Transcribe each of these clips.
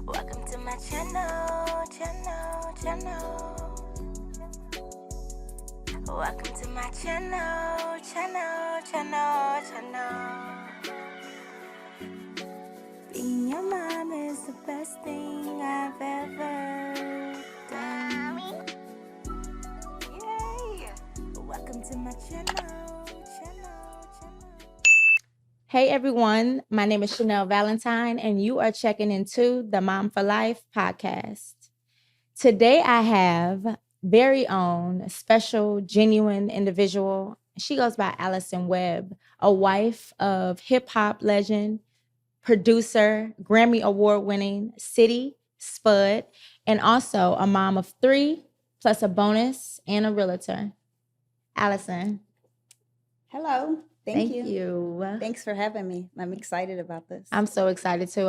Welcome to my channel. Welcome to my channel. Being your mom is the best thing I've ever done. Yay! Welcome to my channel. Hey everyone, my name is Chanel Valentine, and you are checking into the MomforLife podcast. Today I have very own special, genuine individual. She goes by Alison Webb, a wife of hip hop legend, producer, Grammy award-winning City Spud, and also a mom of 3, plus a bonus and a realtor. Alison. Hello. Thank you. you. Thanks for having me. I'm excited about this. I'm so excited too.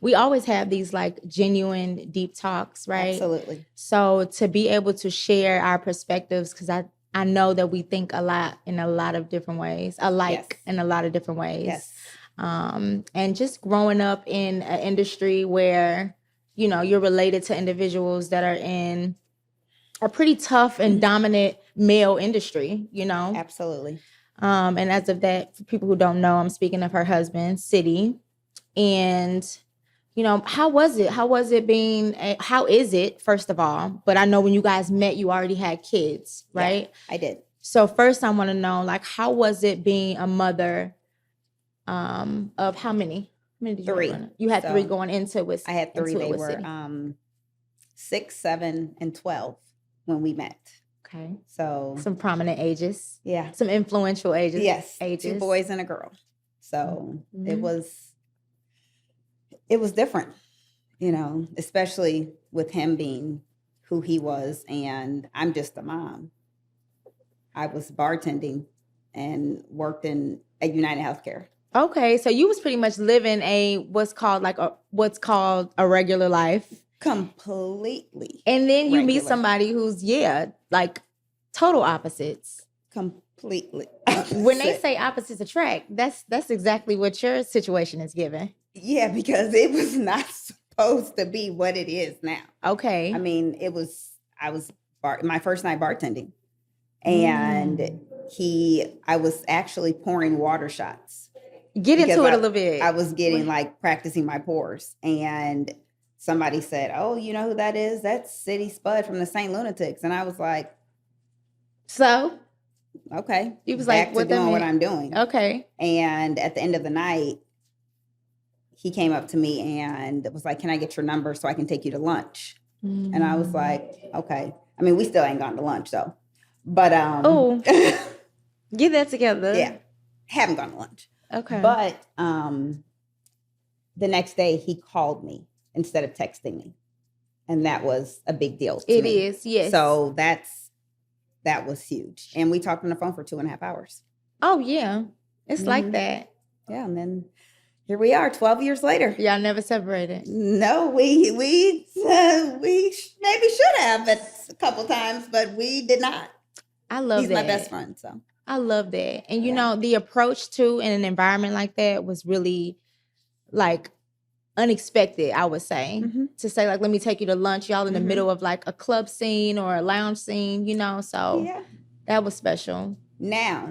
We always have these like genuine deep talks, right? Absolutely. So to be able to share our perspectives, because I know that we think a lot in a lot of different ways, alike in a lot of different ways. Yes. And just growing up in an industry where, you know, you're related to individuals that are in a pretty tough and dominant male industry, you know? Absolutely. And as of that, for people who don't know, I'm speaking of her husband, City. And, you know, how is it, first of all? But I know when you guys met, you already had kids, right? Yeah, I did. So first I want to know, like, how was it being a mother of how many? How many did you 3. have? You had 3 going into it. I had 3. They were City. 6, 7, and 12 when we met. Okay. So some prominent ages. Yeah. Some influential ages. Yes. Ages. 2 boys and a girl. So it was different, you know, especially with him being who he was, and I'm just a mom. I was bartending and worked at United Healthcare. Okay, so you was pretty much living what's called a regular life. Completely. And then you meet somebody who's like total opposites. Completely. When they say opposites attract, that's exactly what your situation is giving. Yeah, because it was not supposed to be what it is now. Okay. I mean, I was my first night bartending, and I was actually pouring water shots. Get into it a little bit. I was getting practicing my pours, and somebody said, "Oh, you know who that is? That's City Spud from the St. Lunatics." And I was like, "So, okay." He was back like, to doing what I'm doing. Okay. And at the end of the night, he came up to me and was like, "Can I get your number so I can take you to lunch?" And I was like, "Okay." I mean, we still ain't gone to lunch though, but get that together. Yeah, haven't gone to lunch. Okay. But the next day he called me instead of texting me. And that was a big deal to me. It is, yes. So that was huge. And we talked on the phone for 2.5 hours. Oh, yeah. It's like that. Yeah, and then here we are 12 years later. Y'all never separated. No, we maybe should have a couple times, but we did not. I love He's that. my best friend, so. I love that. And you know, the approach to in an environment like that was really like unexpected, I would say. To say like, let me take you to lunch, y'all in the middle of like a club scene or a lounge scene, you know, so that was special. Now,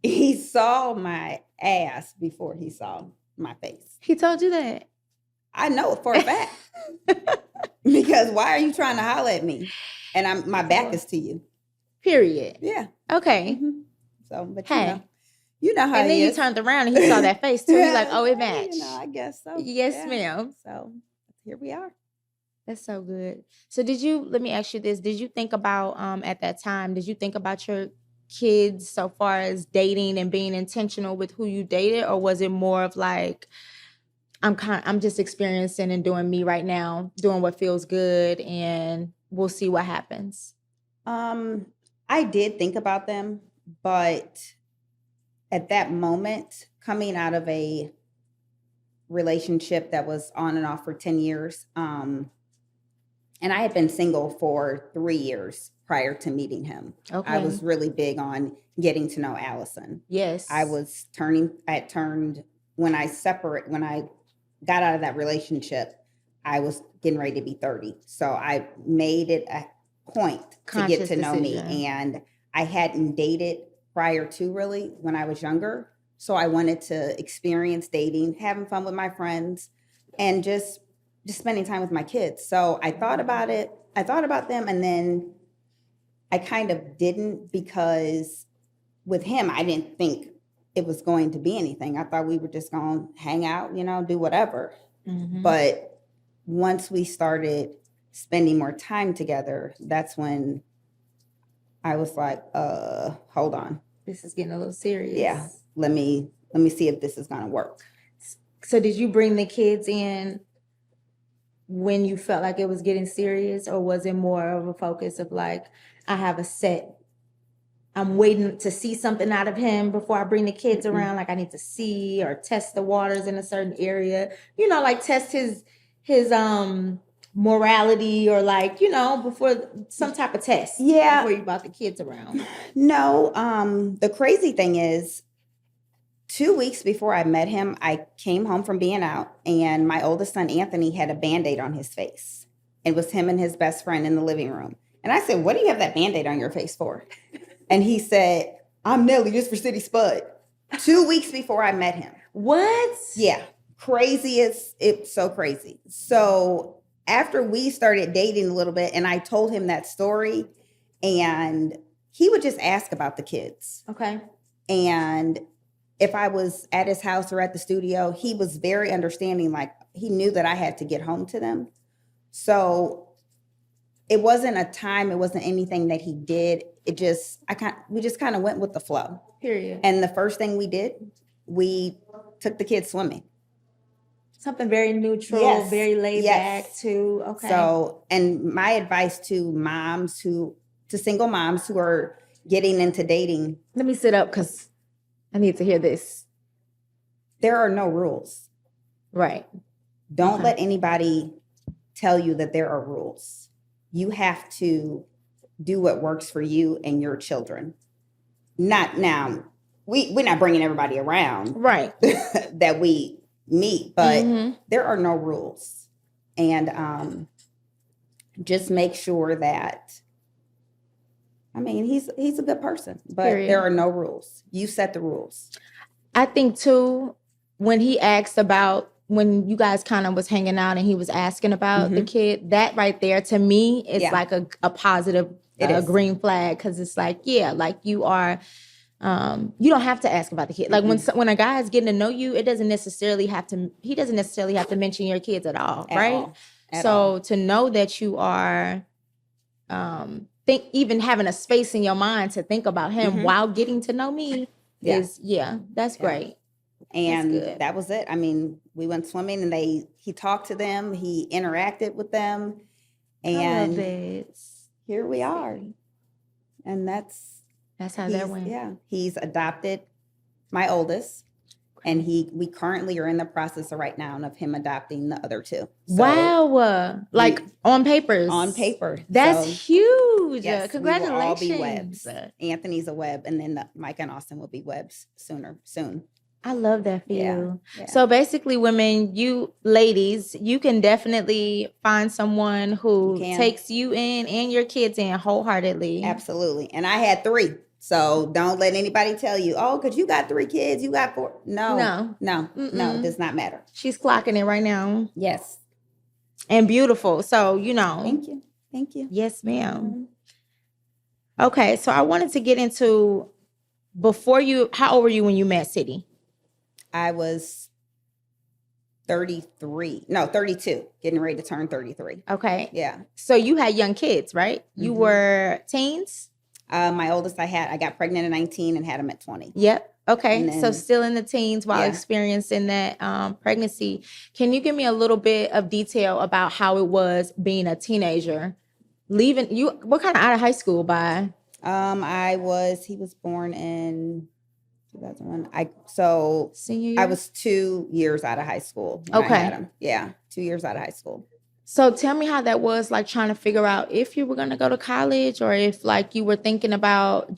he saw my ass before he saw my face. He told you that? I know it for a fact. Because why are you trying to holler at me? And my back is to you. Period. Yeah. Okay. So, but hey. You know how and then you turned around and he saw that face too. He's like, oh, it matched. You know, I guess so. Yes, ma'am. So here we are. That's so good. So let me ask you this. Did you think about, at that time, did you think about your kids so far as dating and being intentional with who you dated? Or was it more of like, I'm just experiencing and doing me right now, doing what feels good, and we'll see what happens? I did think about them, but at that moment, coming out of a relationship that was on and off for 10 years, and I had been single for 3 years prior to meeting him. Okay. I was really big on getting to know Allison. Yes. I turned when I got out of that relationship, I was getting ready to be 30. So I made it a point to get to know me. And I hadn't dated prior to really when I was younger. So I wanted to experience dating, having fun with my friends, and just spending time with my kids. So I thought about it. I thought about them, and then I kind of didn't, because with him, I didn't think it was going to be anything. I thought we were just going to hang out, do whatever. But once we started spending more time together, that's when I was like, hold on. This is getting a little serious. Yeah. Let me see if this is going to work. So did you bring the kids in when you felt like it was getting serious, or was it more of a focus of like, I'm waiting to see something out of him before I bring the kids around. Like I need to see or test the waters in a certain area, like test his morality, or like, before some type of test. Yeah. Before you brought the kids around. No. The crazy thing is, 2 weeks before I met him, I came home from being out, and my oldest son, Anthony, had a Band-Aid on his face. It was him and his best friend in the living room. And I said, "What do you have that Band-Aid on your face for?" And he said, "I'm Nelly, just for City Spud." 2 weeks before I met him. What? Yeah. It's so crazy. So after we started dating a little bit, and I told him that story, and he would just ask about the kids. Okay. And if I was at his house or at the studio, he was very understanding. Like he knew that I had to get home to them. So it wasn't anything that he did. We just kind of went with the flow. Period. And the first thing we did, we took the kids swimming. Something very neutral, Yes. Very laid back too. Okay. So, and my advice to single moms who are getting into dating. Let me sit up because I need to hear this. There are no rules. Right. Don't let anybody tell you that there are rules. You have to do what works for you and your children. Not now. We're not bringing everybody around. Right. that we meet, but there are no rules. And just make sure that, he's a good person, but there are no rules. You set the rules. I think too, when he asked about when you guys kind of was hanging out and he was asking about the kid, that right there to me is like a positive green flag, because it's like, like you are, you don't have to ask about the kid. Like when a guy is getting to know you, he doesn't necessarily have to mention your kids at all, right? So to know that you are even having a space in your mind to think about him while getting to know me is that's great. And that was it. We went swimming, and he talked to them, he interacted with them, and here we are. And that's how that went. Yeah, he's adopted my oldest, and we currently are in the process right now of him adopting the other two. So wow, like on papers. On paper, that's huge. Yes, congratulations. We will all be Webbs. Anthony's a Webb, and then Micah and Austin will be Webbs soon. I love that for you. Yeah. So basically, women, you ladies, you can definitely find someone who takes you in and your kids in wholeheartedly. Absolutely. And I had 3. So don't let anybody tell you, oh, because you got 3 kids, you got 4. No, it does not matter. She's clocking it right now. Yes. And beautiful. So, Thank you. Yes, ma'am. Okay. So I wanted to get into how old were you when you met City? I was 32, getting ready to turn 33. Okay. Yeah. So you had young kids, right? You were teens? My oldest I got pregnant at 19 and had him at 20. Yep. Okay. So still in the teens while experiencing that pregnancy. Can you give me a little bit of detail about how it was being a teenager? What kind of out of high school by? He was born in 2001. Senior year? I was 2 years out of high school when I had him. Yeah, 2 years out of high school. So tell me how that was, like, trying to figure out if you were going to go to college, or if, like, you were thinking about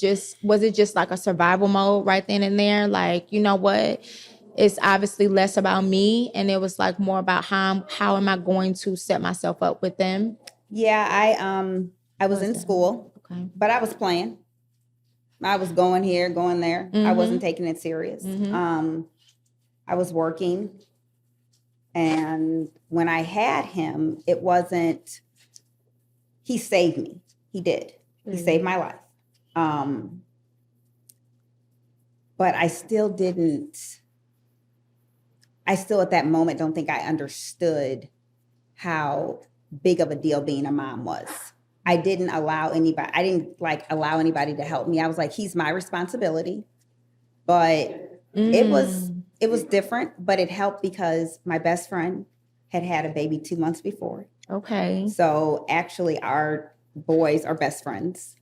was it just like a survival mode right then and there? Like, you know what? It's obviously less about me, and it was like more about how am I going to set myself up with them? Yeah, I was in school, Okay. but I was playing. I was going here, going there. I wasn't taking it serious. I was working. And when I had him, it wasn't, he saved me. He did. He saved my life. But I still at that moment don't think I understood how big of a deal being a mom was. I didn't allow anybody to help me. I was like, he's my responsibility. But it was different, but it helped because my best friend had a baby 2 months before. Okay. So actually our boys are best friends.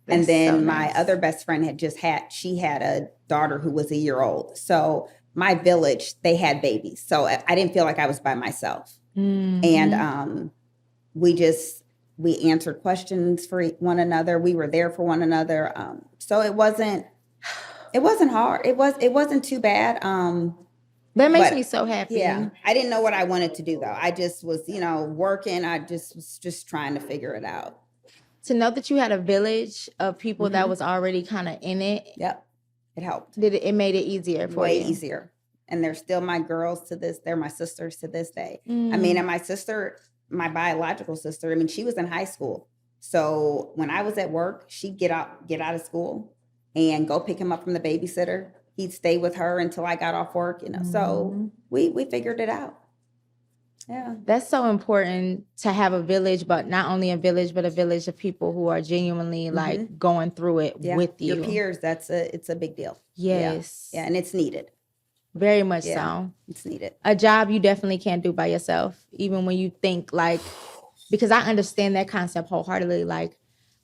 And then my other best friend she had a daughter who was a year old. So my village, they had babies. So I didn't feel like I was by myself. And we answered questions for one another. We were there for one another. So it wasn't hard. It wasn't too bad. That makes me so happy. Yeah. I didn't know what I wanted to do though. I just was, working. I was just trying to figure it out. To know that you had a village of people that was already kind of in it. Yep. It helped. It made it easier for you. Way easier. And they're still my girls they're my sisters to this day. I mean, and my sister, my biological sister, I mean, she was in high school. So when I was at work, she'd get out of school and go pick him up from the babysitter. He'd stay with her until I got off work, So we figured it out. Yeah. That's so important to have a village, but not only a village, but a village of people who are genuinely like going through it with you. Your peers, it's a big deal. Yes. Yeah, and it's needed. Very much so. It's needed. A job you definitely can't do by yourself, even when you think like, because I understand that concept wholeheartedly. Like,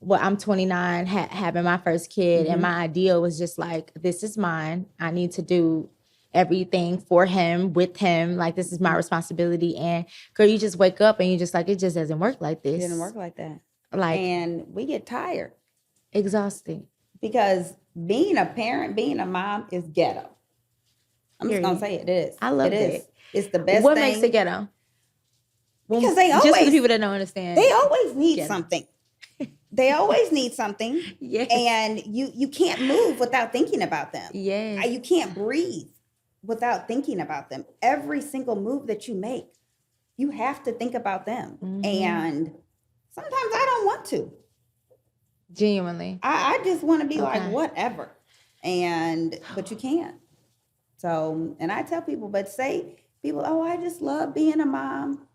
I'm 29, having my first kid, and my ideal was just like, this is mine. I need to do everything for him, with him. Like, this is my responsibility. And girl, you just wake up and you just like, it just doesn't work like this. It didn't work like that. And we get tired. Exhausting. Because being a parent, being a mom is ghetto. I'm just going to say it is. I love it. It's the best What thing. makes it ghetto? Because they always, just for the people that don't understand. They always need something. They always need something. Yes. And you can't move without thinking about them. Yes. You can't breathe without thinking about them. Every single move that you make, you have to think about them. And sometimes I don't want to. Genuinely. I just want to be like, whatever. But you can't. So, and I tell people, oh, I just love being a mom.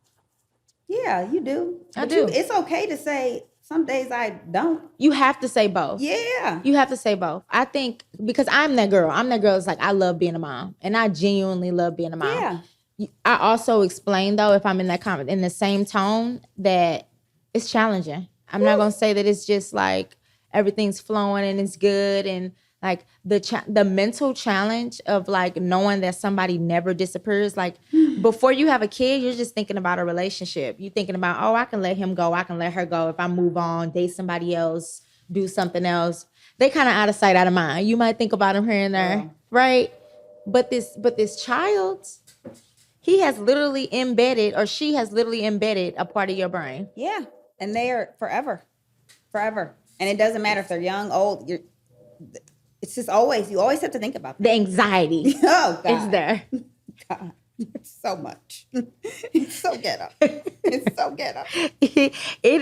Yeah, you do. I do. It's okay to say, some days I don't. You have to say both. Yeah. You have to say both. I think because I'm that girl. I'm that girl that's like, I love being a mom. And I genuinely love being a mom. Yeah. I also explain, though, if I'm in that comment, in the same tone, that it's challenging. I'm not going to say that it's just like everything's flowing and it's good. And like the mental challenge of like knowing that somebody never disappears. Like before you have a kid, you're just thinking about a relationship. You're thinking about, oh, I can let him go. I can let her go. If I move on, date somebody else, do something else. They kind of out of sight, out of mind. You might think about them here and there, right? But this child, he has literally embedded, or she has literally embedded a part of your brain. Yeah, and they are forever. And it doesn't matter if they're young, old. It's just you always have to think about that. The anxiety. Oh, God. It's there. God, so much. It's so ghetto. It's so ghetto. It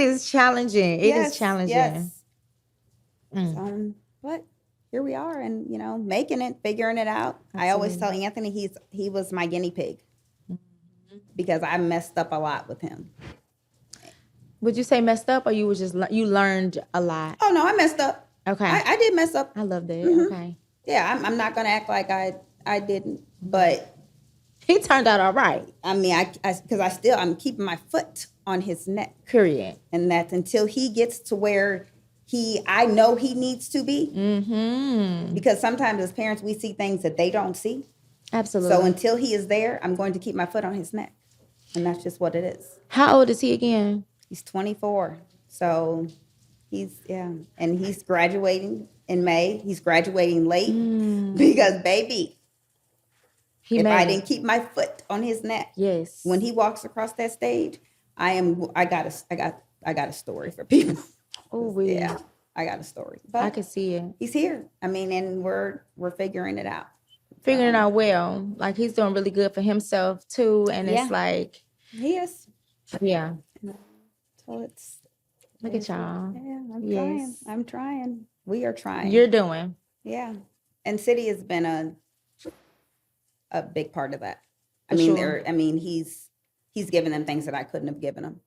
is challenging. It is challenging. Yes. But here we are, and making it, figuring it out. Absolutely. I always tell Anthony he was my guinea pig because I messed up a lot with him. Would you say messed up, or you was just you learned a lot? Oh no, I messed up. Okay, I did mess up. I love that. Okay. Yeah, I'm not gonna act like I didn't, but he turned out all right. I mean, because I'm keeping my foot on his neck. Period. And that's until he gets to where I know he needs to be. Because sometimes as parents, we see things that they don't see. Absolutely. So until he is there, I'm going to keep my foot on his neck. And that's just what it is. How old is he again? He's 24. So and he's graduating in May. He's graduating late because, baby, if I didn't keep my foot on his neck, yes, when he walks across that stage, I got a story for people. Oh, yeah, I got a story. But I can see it. He's here. I mean, and we're figuring it out. Figuring it out well. Like, he's doing really good for himself too, and it's like he is. Yeah. So it's look at y'all. Yeah, I'm trying. We are trying. You're doing. Yeah, and City has been a big part of that. For sure. He's given them things that I couldn't have given them.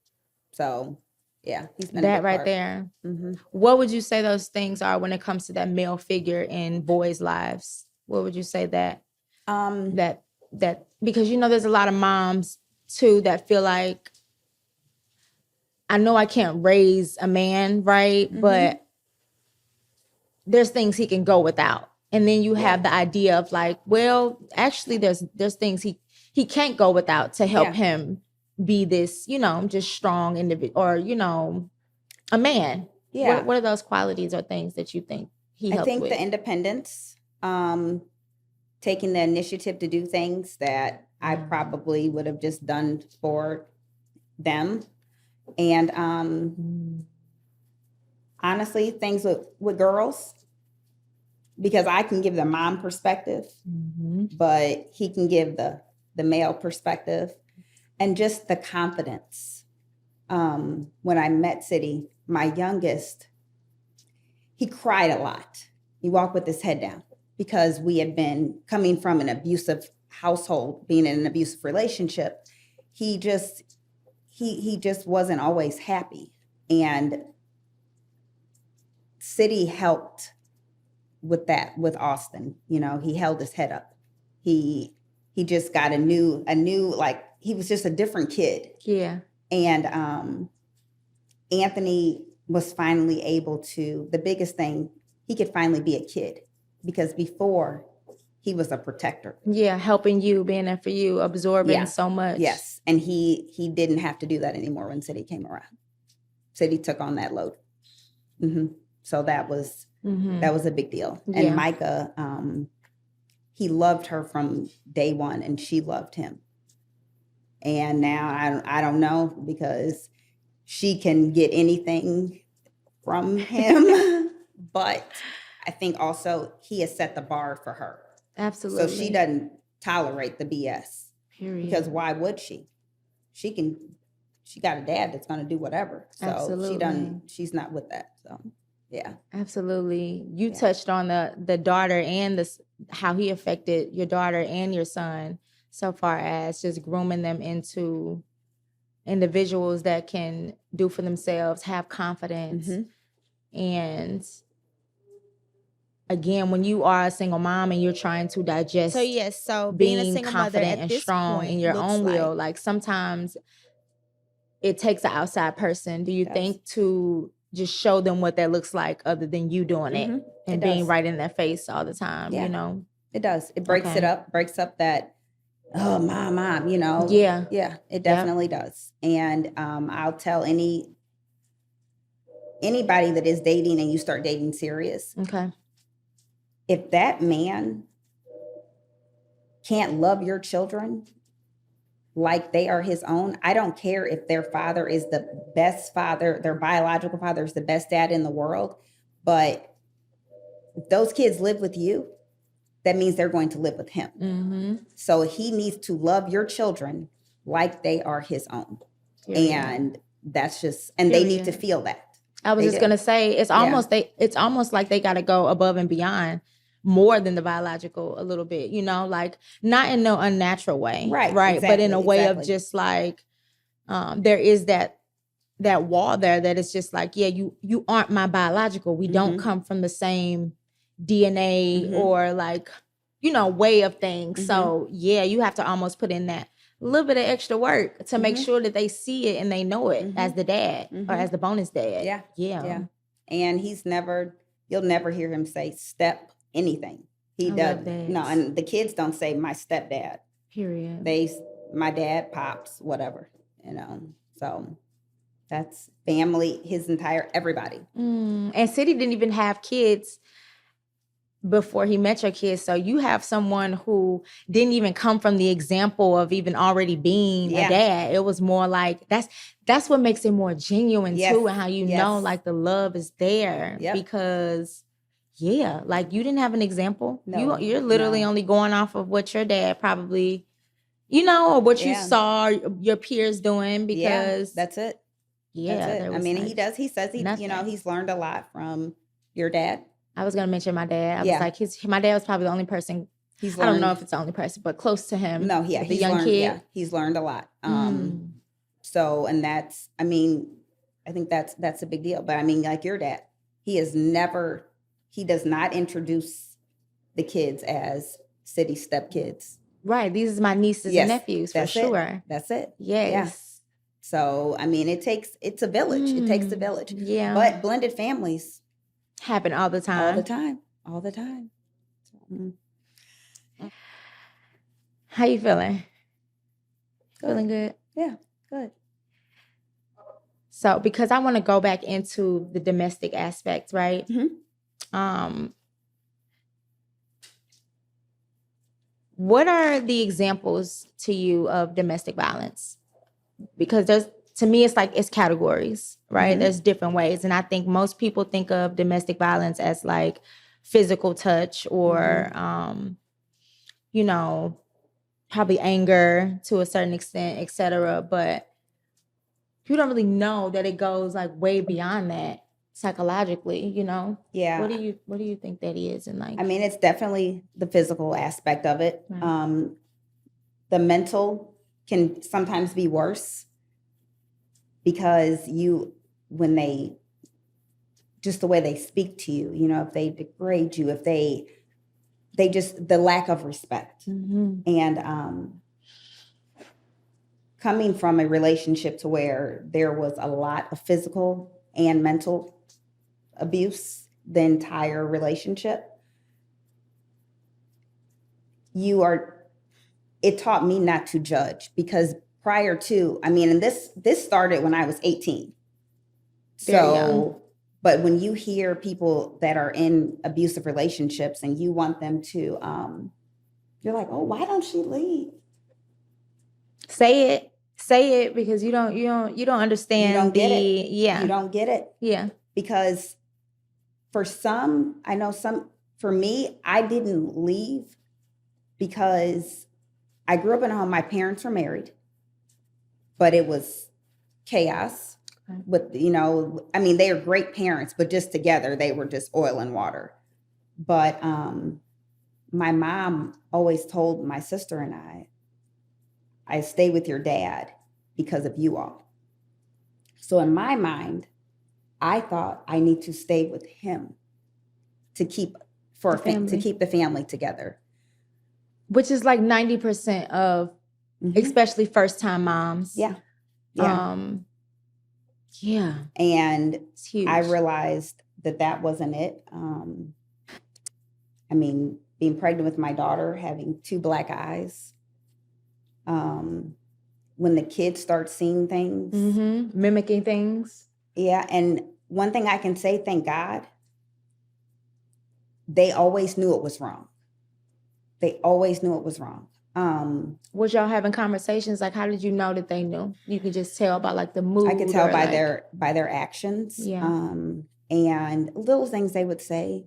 So, yeah, he's been that a big right part. there. Mm-hmm. What would you say those things are when it comes to that male figure in boys' lives? What would you say that because there's a lot of moms too that feel like, I know I can't raise a man, right? Mm-hmm. But there's things he can go without. And then you have the idea of like, well, actually there's things he can't go without to help him be this, just strong individual or, a man. Yeah. What are those qualities or things that you think he helped with? I think the independence, taking the initiative to do things that I probably would have just done for them. And honestly, things with girls, because I can give the mom perspective, but he can give the male perspective, and just the confidence. When I met City, my youngest, he cried a lot. He walked with his head down because we had been coming from an abusive household, being in an abusive relationship. He just wasn't always happy. And City helped with that, with Austin. He held his head up. He just got a new, like, he was just a different kid. Yeah. And Anthony was finally able to, the biggest thing, he could finally be a kid, because before he was a protector. Yeah, helping you, being there for you, absorbing so much. Yes, and he didn't have to do that anymore when City came around. City took on that load. So that was a big deal. Yeah. And Micah, he loved her from day one, and she loved him. And now I don't know, because she can get anything from him, but I think also he has set the bar for her. Absolutely. So she doesn't tolerate the BS. Period. Because why would she? She got a dad that's going to do whatever. So absolutely. She's not with that. So yeah. Absolutely. You touched on the daughter and how he affected your daughter and your son, so far as just grooming them into individuals that can do for themselves, have confidence. And again, when you are a single mom and you're trying to digest being a single mother confident at and this strong point in your own will, like sometimes it takes an outside person, do you think, to just show them what that looks like, other than you doing it and being right in their face all the time? It does. It breaks breaks up that, oh, mom, Yeah, it definitely does. And I'll tell anybody that is dating and you start dating serious, if that man can't love your children like they are his own, I don't care if their father is the best father, their biological father is the best dad in the world, but if those kids live with you, that means they're going to live with him. So he needs to love your children like they are his own. And that's just, and they need to feel that. I was just going to say, it's almost like they got to go above and beyond, more than the biological a little bit, like not in no unnatural way. Right. Exactly, but in a way of just like, there is that wall there that is just like, you aren't my biological. We don't come from the same DNA or like, way of things. So you have to almost put in that little bit of extra work to make sure that they see it and they know it as the dad or as the bonus dad. Yeah. And you'll never hear him say step anything. He does. No, and the kids don't say my stepdad. Period. my dad, pops, whatever, so that's family, his entire, everybody. And City didn't even have kids before he met your kids. So you have someone who didn't even come from the example of even already being a dad. It was more like, that's what makes it more genuine too. And how know like the love is there because like you didn't have an example. No, you're literally only going off of what your dad probably, or what you saw your peers doing because that's it. That's it. I mean, like he says he's learned a lot from your dad. I was going to mention my dad. I was like, my dad was probably the only person. I don't know if it's the only person, but close to him. No, the young kid. Yeah, he's learned a lot. So, and that's, I mean, I think that's a big deal. But I mean, like your dad, he does not introduce the kids as City stepkids. Right. These are my nieces and nephews for sure. That's it. Yes. Yeah. So, I mean, it's a village. It takes a village. Yeah. But blended families happen all the time. All the time. How you feeling? Good. Feeling good? Yeah, good. So, because I want to go back into the domestic aspect, right? What are the examples to you of domestic violence? Because to me, it's like it's categories, right? There's different ways. And I think most people think of domestic violence as like physical touch or, probably anger to a certain extent, et cetera. But you don't really know that it goes like way beyond that psychologically, Yeah. What do you think that is? And like, I mean, it's definitely the physical aspect of it. Right. The mental can sometimes be worse because just the way they speak to you, if they degrade you, if they just, the lack of respect. And coming from a relationship to where there was a lot of physical and mental abuse, the entire relationship, it taught me not to judge because prior to, I mean, and this started when I was 18. So, but when you hear people that are in abusive relationships and you want them to, you're like, oh, why don't she leave? Say it because you don't understand. You don't get it. Yeah. You don't get it. Yeah. Because for me, I didn't leave because I grew up in a home. My parents were married, but it was chaos with, I mean, they are great parents, but just together, they were just oil and water. But my mom always told my sister and I stay with your dad because of you all. So in my mind, I thought I need to stay with him to keep the family together. Which is like 90% of especially first-time moms. Yeah. Yeah. And it's huge. I realized that wasn't it. I mean, being pregnant with my daughter, having 2 black eyes, when the kids start seeing things. Mimicking things. Yeah. And one thing I can say, thank God, they always knew it was wrong. They always knew it was wrong. Was y'all having conversations? Like, how did you know that they knew? You could just tell by like the mood. I could tell by their actions. Yeah. And little things they would say,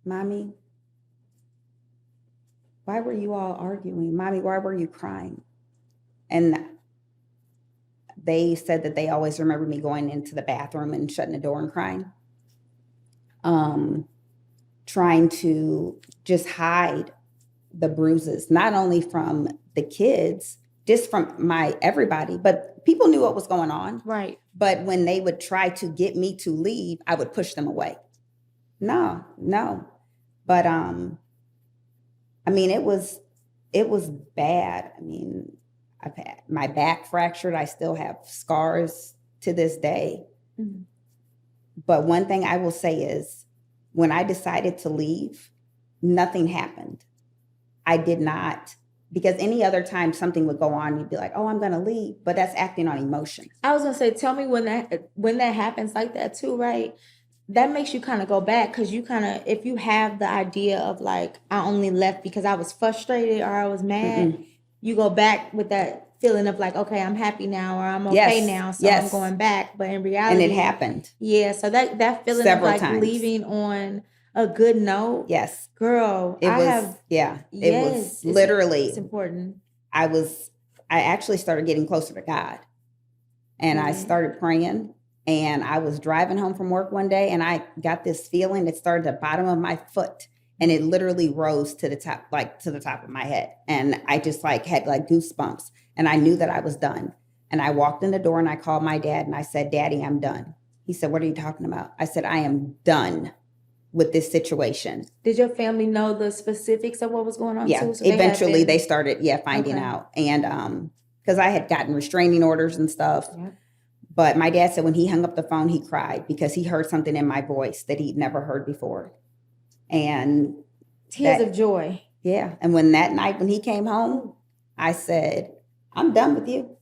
Mommy, why were you all arguing? Mommy, why were you crying? And they said that they always remember me going into the bathroom and shutting the door and crying. Trying to just hide the bruises, not only from the kids, just from everybody, but people knew what was going on. Right. But when they would try to get me to leave, I would push them away. No. But, I mean, it was bad. I mean, I've had my back fractured. I still have scars to this day. But one thing I will say is when I decided to leave, nothing happened. I did not because any other time something would go on, you'd be like, oh, I'm going to leave. But that's acting on emotion. I was going to say, tell me when that happens like that too, right? That makes you kind of go back, because you kind of, if you have the idea of like, I only left because I was frustrated or I was mad, you go back with that feeling of like, okay, I'm happy now, or I'm okay now, so I'm going back. But in reality, and it happened. Yeah, so that feeling Several of like times. leaving on a good note. Yes. Girl, it was literally, it's important. I actually started getting closer to God, and I started praying, and I was driving home from work one day, and I got this feeling. It started at the bottom of my foot, and it literally rose to the top, like to the top of my head. And I just like had like goosebumps, and I knew that I was done. And I walked in the door and I called my dad and I said, Daddy, I'm done. He said, what are you talking about? I said, I am done with this situation. Did your family know the specifics of what was going on too? So eventually they started, finding out. And because I had gotten restraining orders and stuff. Yeah. But my dad said when he hung up the phone, he cried because he heard something in my voice that he'd never heard before. And tears of joy. Yeah. And when that night when he came home, I said, I'm done with you.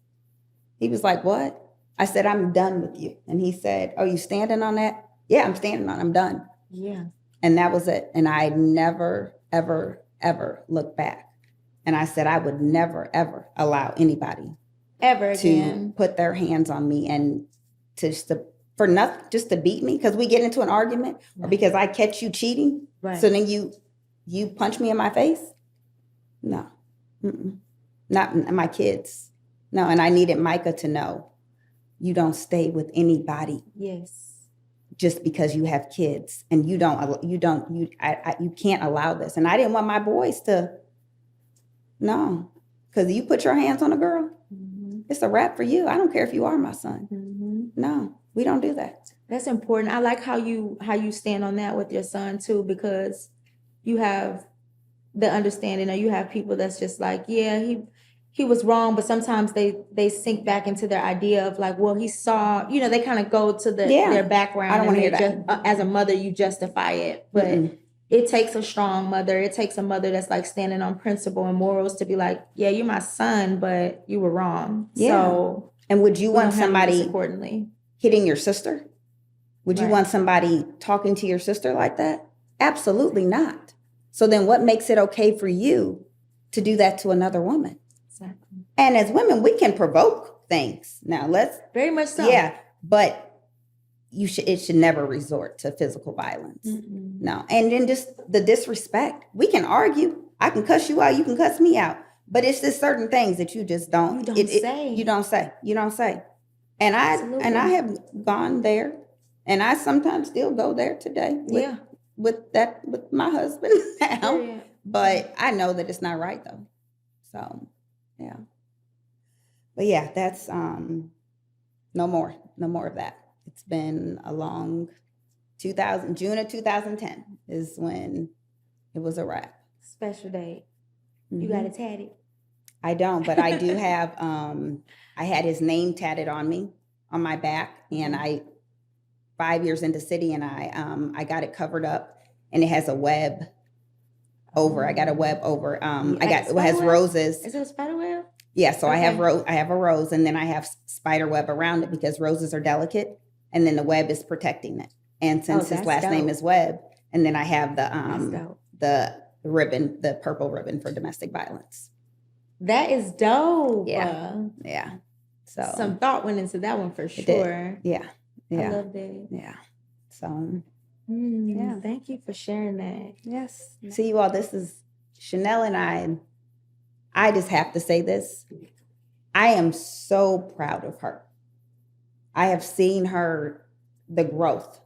He was like, what? I said, I'm done with you. And he said, oh, you standing on that? Yeah, I'm standing on it. I'm done. Yeah. And that was it. And I never, ever, ever looked back. And I said, I would never, ever allow anybody ever again to put their hands on me and just to beat me because we get into an argument or because I catch you cheating. Right. So then you punch me in my face. No, not my kids. No. And I needed Micah to know you don't stay with anybody. Yes. Just because you have kids and you can't allow this. And I didn't want my boys to, no, because you put your hands on a girl, it's a wrap for you. I don't care if you are my son. No, we don't do that. That's important. I like how you stand on that with your son too, because you have the understanding, or you have people that's just like, yeah, he was wrong, but sometimes they sink back into their idea of like, well, he saw, they kind of go to their background. I don't want to hear that. As a mother, you justify it, but it takes a strong mother. It takes a mother that's like standing on principle and morals to be like, yeah, you're my son, but you were wrong. Yeah. So, and would you want somebody accordingly hitting your sister? Would you want somebody talking to your sister like that? Absolutely not. So then what makes it okay for you to do that to another woman? Exactly. And as women, we can provoke things. Now very much so. Yeah, but it should never resort to physical violence. No. And then just the disrespect. We can argue. I can cuss you out. You can cuss me out. But it's just certain things that you just don't. You don't say. And I have gone there, and I sometimes still go there today. With my husband now. Yeah. But I know that it's not right though. So. Yeah. But yeah, that's no more of that. It's been a long June of 2010 is when it was a wrap. Special date. You got it tatted? I don't, but I do have I had his name tatted on me on my back, and 5 years into City, and I got it covered up, and it has a web over. I got a web over. It has roses. Is it a spider web? Yeah. So I have a rose, and then I have spider web around it because roses are delicate, and then the web is protecting it. And since his last name is Webb, and then I have the ribbon, the purple ribbon for domestic violence. That is dope. Yeah. Yeah. So some thought went into that one for sure. Yeah. Yeah. I love that. Yeah. So. Yeah, thank you for sharing that. Yes. See you all. This is Chanel and I just have to say this. I am so proud of her. I have seen the growth.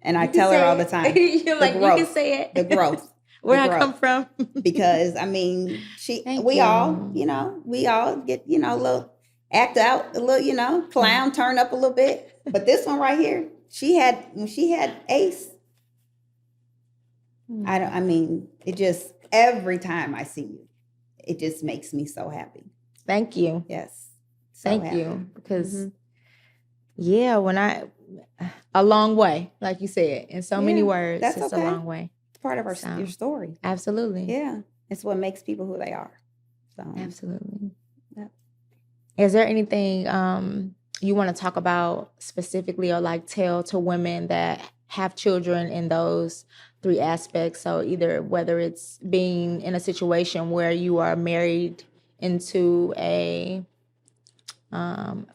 And I tell her all the time. You're like, growth, you can say it. The growth. Where I come from. Because I mean, we all get, a little act out, a little, clown, turn up a little bit. But this one right here, when she had Ace, it just, every time I see you, it just makes me so happy. Thank you. Yes. Thank you. Because a long way, like you said, in so many words, it's a long way. It's part of your story. Absolutely. Yeah. It's what makes people who they are. So absolutely. Yep. Is there anything you want to talk about specifically or like tell to women that have children in those three aspects? So either whether it's being in a situation where you are married into a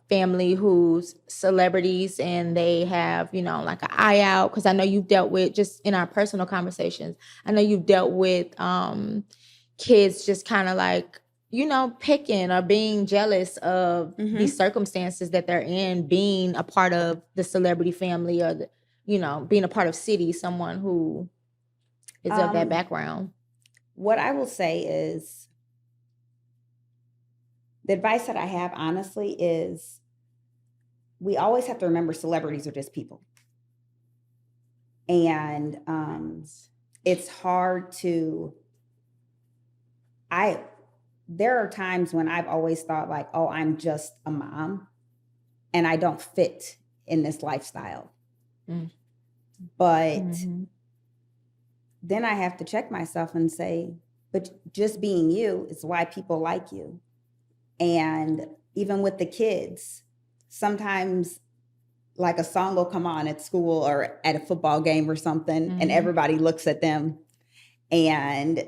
family who's celebrities and they have, you know, like an eye out, because I know you've dealt with, just in our personal conversations, I know you've dealt with kids just kind of like, you know, picking or being jealous of these circumstances that they're in, being a part of the celebrity family or, the, you know, being a part of City, someone who is of that background. What I will say is, the advice that I have, honestly, is we always have to remember celebrities are just people. And it's hard to, there are times when I've always thought like, oh, I'm just a mom and I don't fit in this lifestyle. But then I have to check myself and say, but just being you is why people like you. And even with the kids, sometimes like a song will come on at school or at a football game or something, and everybody looks at them. And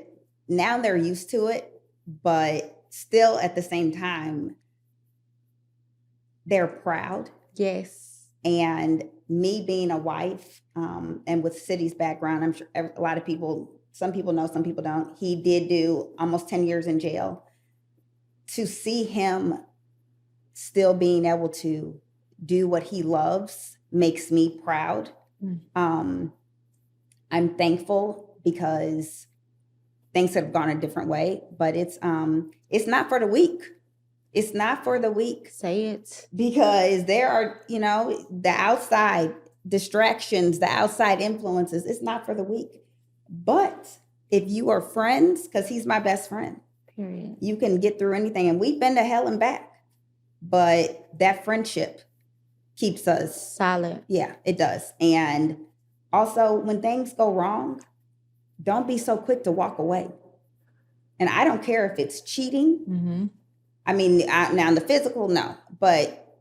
now they're used to it, but still at the same time, they're proud. Yes. And me being a wife, and with City's background, I'm sure a lot of people, some people know, some people don't. He did do almost 10 years in jail. To see him still being able to do what he loves makes me proud. I'm thankful because things have gone a different way, but it's not for the weak. It's not for the weak. Say it. Because there are, you know, the outside distractions, the outside influences. It's not for the weak. But if you are friends, because he's my best friend, period, you can get through anything. And we've been to hell and back. But that friendship keeps us solid. Yeah, it does. And also, when things go wrong, don't be so quick to walk away. And I don't care if it's cheating. I mean, now in the physical, no. But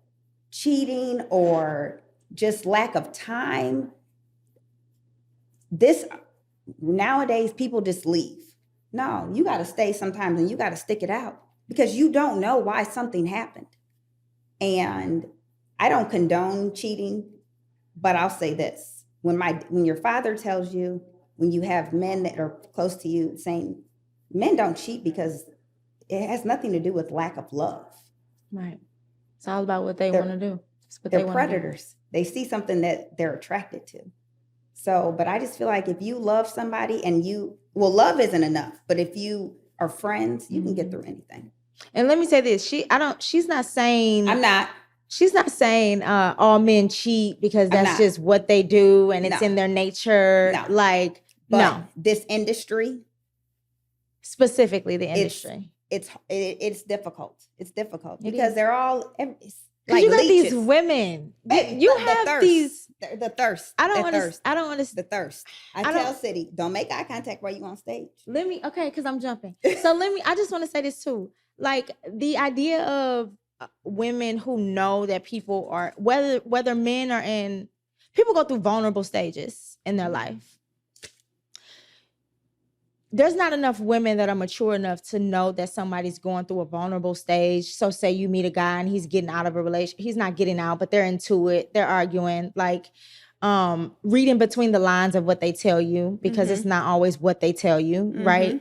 cheating or just lack of time, nowadays, people just leave. No, you got to stay sometimes and you got to stick it out because you don't know why something happened. And I don't condone cheating, but I'll say this. When your father tells you, when you have men that are close to you saying, men don't cheat because it has nothing to do with lack of love. Right. It's all about what they want to do. They're predators. They see something that they're attracted to. So, but I just feel like if you love somebody and love isn't enough, but if you are friends, you can get through anything. And let me say this, she's not saying she's not saying all men cheat because that's just what they do and it's in their nature. No. Like, but no. This industry, specifically the industry, it's difficult. It's difficult because they're all like you got leeches. These women. You have these the thirst. I don't understand. The thirst. I tell City, don't make eye contact while you on stage. Because I'm jumping. So I just want to say this too. Like the idea of women who know that people are, whether men are in, people go through vulnerable stages in their life. There's not enough women that are mature enough to know that somebody's going through a vulnerable stage. So say you meet a guy and he's getting out of a relationship. He's not getting out, but they're into it. They're arguing, like reading between the lines of what they tell you, because it's not always what they tell you, right?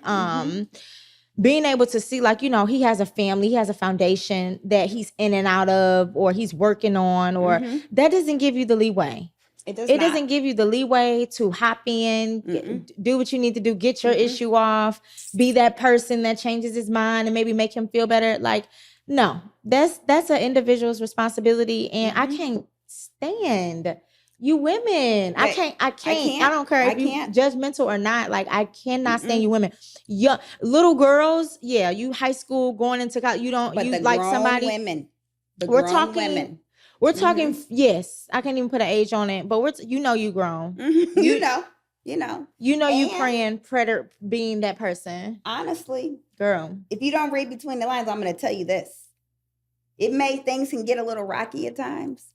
Being able to see, like, you know, he has a family, he has a foundation that he's in and out of, or he's working on, or that doesn't give you the leeway. It doesn't give you the leeway to hop in, do what you need to do, get your issue off, be that person that changes his mind and maybe make him feel better. Like, no, that's an individual's responsibility. And I can't stand you women. I can't. I don't care if you're judgmental or not. Like, I cannot stand you women. Young little girls, you high school going into college. You don't. But you like somebody. Women. We're talking women. We're talking, yes, I can't even put an age on it, but you grown. You know, you praying predator being that person. Honestly, Girl. If you don't read between the lines, I'm going to tell you this. Things can get a little rocky at times,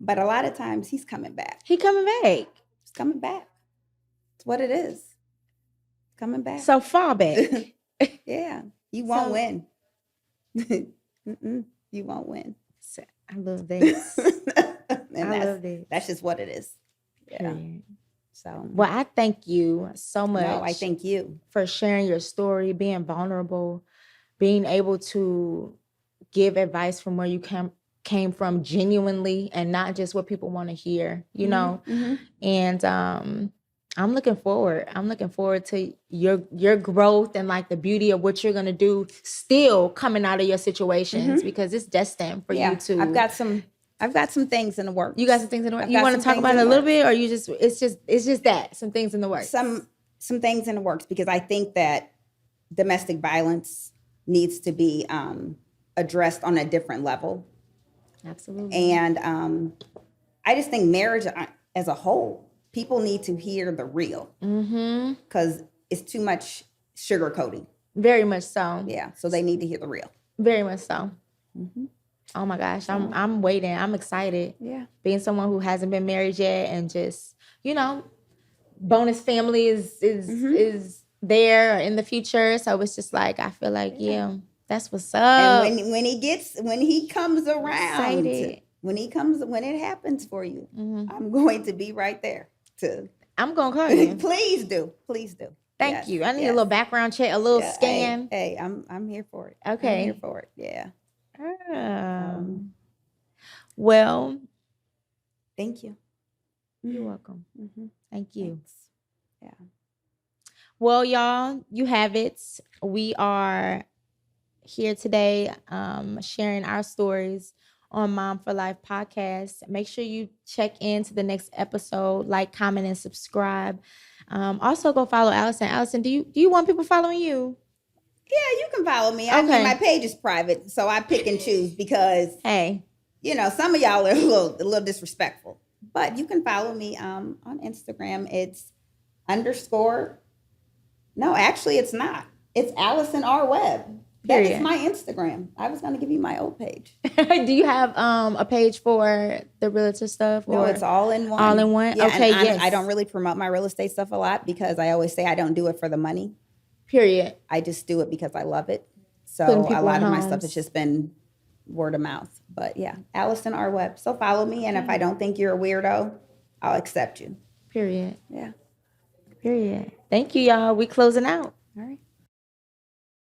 but a lot of times he's coming back. He coming back. He's coming back. It's what it is. Coming back. So fall back. Yeah. You won't win. You won't win. I love this. I love this. That's just what it is. Yeah. So, well, I thank you so much. No, I thank you for sharing your story, being vulnerable, being able to give advice from where you came from genuinely and not just what people want to hear, you know? Mm-hmm. And I'm looking forward. I'm looking forward to your growth and like the beauty of what you're going to do still coming out of your situations because it's destined for you to. I've got some things in the works. You got some things in the works. You want to talk about it a little bit, or it's just that some things in the works. Some things in the works, because I think that domestic violence needs to be addressed on a different level. Absolutely. And I just think marriage as a whole, people need to hear the real, because it's too much sugarcoating. Very much so. Yeah. So they need to hear the real. Very much so. Mm-hmm. Oh my gosh, I'm waiting. I'm excited. Yeah. Being someone who hasn't been married yet, and just, you know, bonus family is there in the future. So it's just like, I feel like, that's what's up. And when he comes around, when it happens for you, I'm going to be right there I'm going to call you. Please do. Thank you. I need a little background check, a little scan. Hey, I'm here for it. Okay. I'm here for it. Yeah. Well, thank you. You're welcome. Thank you. Thanks. Yeah. Well, y'all, you have it. We are here today sharing our stories on Mom for Life podcast. Make sure you check into the next episode, like, comment, and subscribe. Also, go follow Alison. Alison, do you want people following you? Yeah, you can follow me. Okay. I mean, my page is private, so I pick and choose because, some of y'all are a little disrespectful. But you can follow me on Instagram. It's _. No, actually, it's not. It's Alison R. Webb. That is my Instagram. I was going to give you my old page. Do you have a page for the realtor stuff? No, it's all in one. All in one? Yeah, okay, yes. I don't really promote my real estate stuff a lot because I always say I don't do it for the money. Period. I just do it because I love it. So a lot of my stuff has just been word of mouth. But yeah, Alison R. Webb. So follow me. And if I don't think you're a weirdo, I'll accept you. Period. Yeah. Period. Thank you, y'all. We closing out. All right.